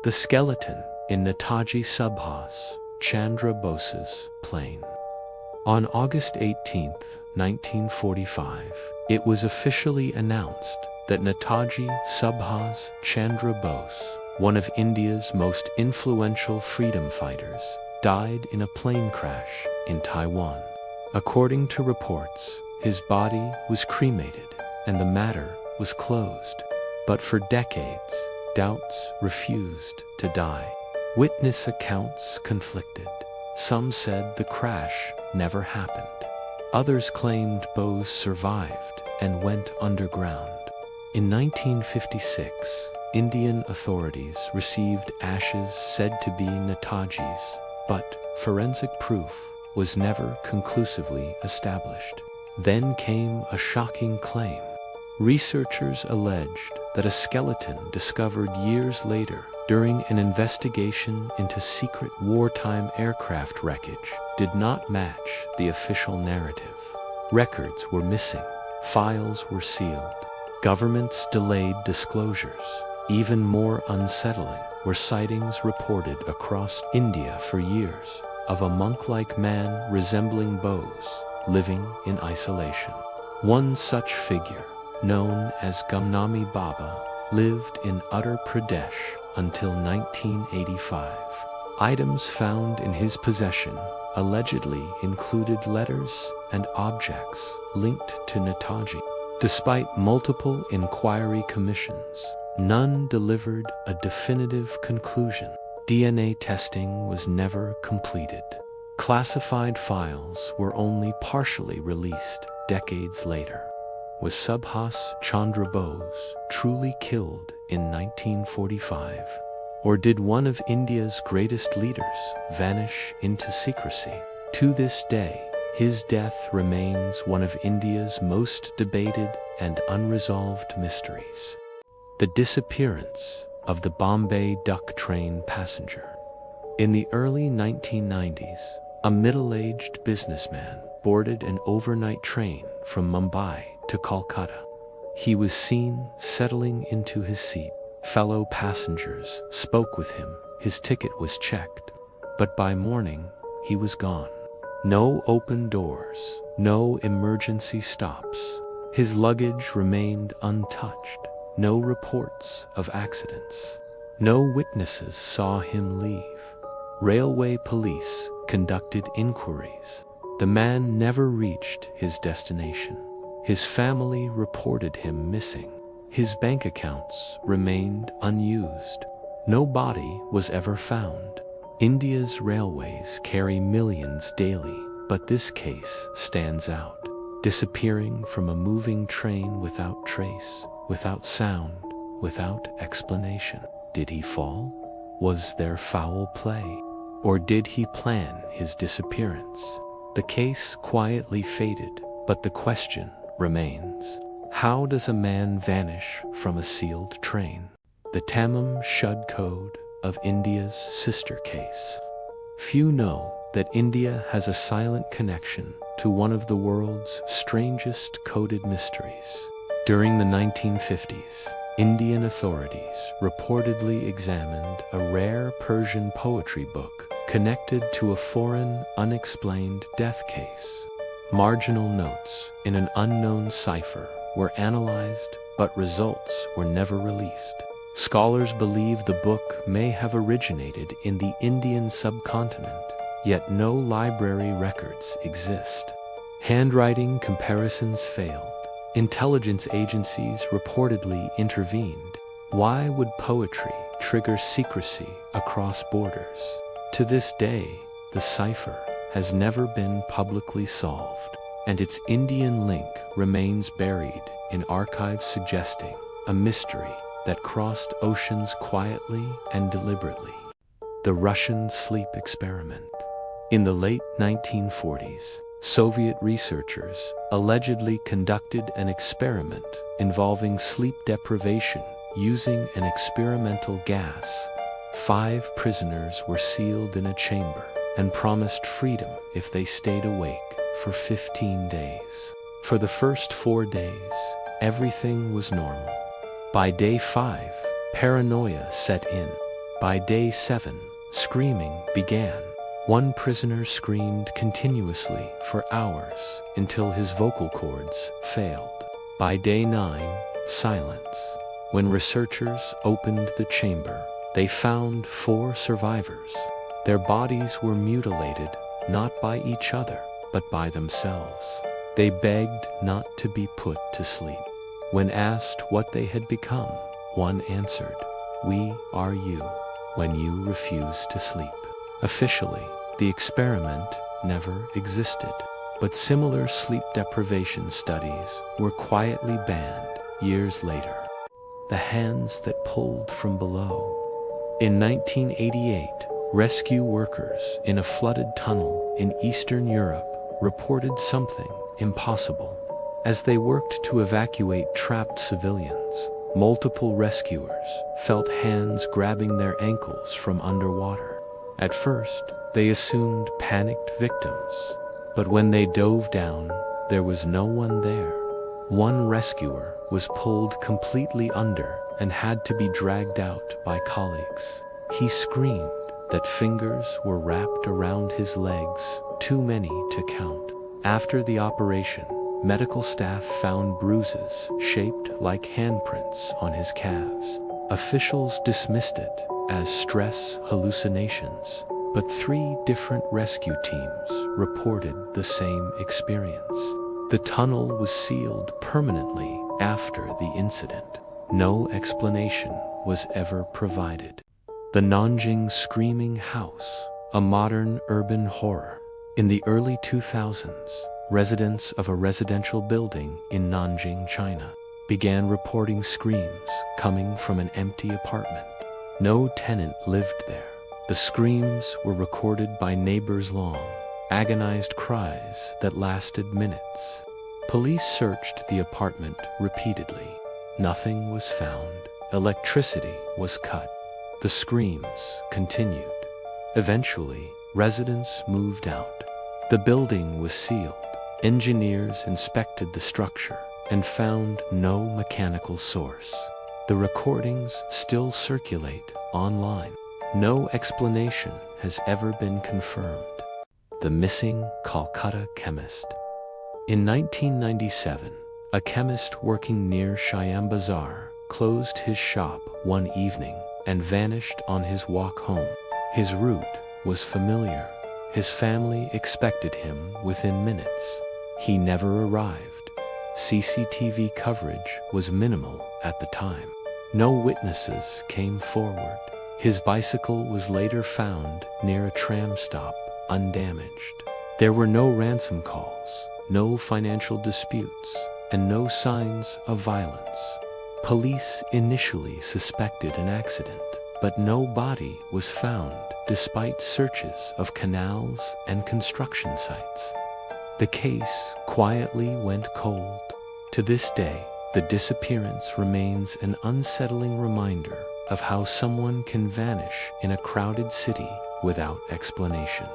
The skeleton in Netaji Subhas Chandra Bose's plane. On August 18, 1945, it was officially announced that Netaji Subhas Chandra Bose, one of India's most influential freedom fighters, died in a plane crash in Taiwan. According to reports, his body was cremated and the matter was closed. But for decades, doubts refused to die. Witness accounts conflicted. Some said the crash never happened. Others claimed Bose survived and went underground. In 1956, Indian authorities received ashes said to be Netaji's, but forensic proof was never conclusively established. Then came a shocking claim. Researchers alleged that a skeleton discovered years later during an investigation into secret wartime aircraft wreckage did not match the official narrative. Records were missing, files were sealed, governments delayed disclosures. Even more unsettling were sightings reported across India for years of a monk-like man resembling Bose, living in isolation. One such figure, known as Gumnami Baba, lived in Uttar Pradesh until 1985. Items found in his possession allegedly included letters and objects linked to Netaji. Despite multiple inquiry commissions, none delivered a definitive conclusion. DNA testing was never completed. Classified files were only partially released decades later. Was Subhas Chandra Bose truly killed in 1945? Or did one of India's greatest leaders vanish into secrecy? To this day, his death remains one of India's most debated and unresolved mysteries. The disappearance of the Bombay Duck train passenger. In the early 1990s, a middle-aged businessman boarded an overnight train from Mumbai to Kolkata. He was seen settling into his seat. Fellow passengers spoke with him. His ticket was checked, but by morning, he was gone. No open doors, no emergency stops. His luggage remained untouched. No reports of accidents. No witnesses saw him leave. Railway police conducted inquiries. The man never reached his destination. His family reported him missing. His bank accounts remained unused. No body was ever found. India's railways carry millions daily, but this case stands out. Disappearing from a moving train without trace, without sound, without explanation. Did he fall? Was there foul play? Or did he plan his disappearance? The case quietly faded, but the question remains. How does a man vanish from a sealed train? The Tamim Shud Code of India's sister case. Few know that India has a silent connection to one of the world's strangest coded mysteries. During the 1950s, Indian authorities reportedly examined a rare Persian poetry book connected to a foreign, unexplained death case. Marginal notes in an unknown cipher were analyzed, but results were never released. Scholars believe the book may have originated in the Indian subcontinent, yet no library records exist. Handwriting comparisons failed. Intelligence agencies reportedly intervened. Why would poetry trigger secrecy across borders? To this day, the cipher has never been publicly solved, and its Indian link remains buried in archives suggesting a mystery that crossed oceans quietly and deliberately. The Russian sleep experiment. In the late 1940s, Soviet researchers allegedly conducted an experiment involving sleep deprivation using an experimental gas. 5 prisoners were sealed in a chamber and promised freedom if they stayed awake for 15 days. For the first 4 days, everything was normal. By day 5, paranoia set in. By day 7, screaming began. One prisoner screamed continuously for hours until his vocal cords failed. By day 9, silence. When researchers opened the chamber, they found 4 survivors. Their bodies were mutilated, not by each other, but by themselves. They begged not to be put to sleep. When asked what they had become, one answered, "We are you, when you refuse to sleep." Officially, the experiment never existed, but similar sleep deprivation studies were quietly banned years later. The hands that pulled from below. In 1988, rescue workers in a flooded tunnel in Eastern Europe reported something impossible. As they worked to evacuate trapped civilians, multiple rescuers felt hands grabbing their ankles from underwater. At first, they assumed panicked victims, but when they dove down, there was no one there. One rescuer was pulled completely under and had to be dragged out by colleagues. He screamed that fingers were wrapped around his legs, too many to count. After the operation, medical staff found bruises shaped like handprints on his calves. Officials dismissed it as stress hallucinations, but 3 different rescue teams reported the same experience. The tunnel was sealed permanently after the incident. No explanation was ever provided. The Nanjing Screaming House, a modern urban horror. In the early 2000s, residents of a residential building in Nanjing, China, began reporting screams coming from an empty apartment. No tenant lived there. The screams were recorded by neighbors' long, agonized cries that lasted minutes. Police searched the apartment repeatedly. Nothing was found. Electricity was cut. The screams continued. Eventually, residents moved out. The building was sealed. Engineers inspected the structure and found no mechanical source. The recordings still circulate online. No explanation has ever been confirmed. The missing Calcutta chemist. In 1997, a chemist working near Siam Bazaar closed his shop one evening and vanished on his walk home. His route was familiar. His family expected him within minutes. He never arrived. CCTV coverage was minimal at the time. No witnesses came forward. His bicycle was later found near a tram stop, undamaged. There were no ransom calls, no financial disputes, and no signs of violence. Police initially suspected an accident, but no body was found despite searches of canals and construction sites. The case quietly went cold. To this day, the disappearance remains an unsettling reminder of how someone can vanish in a crowded city without explanation.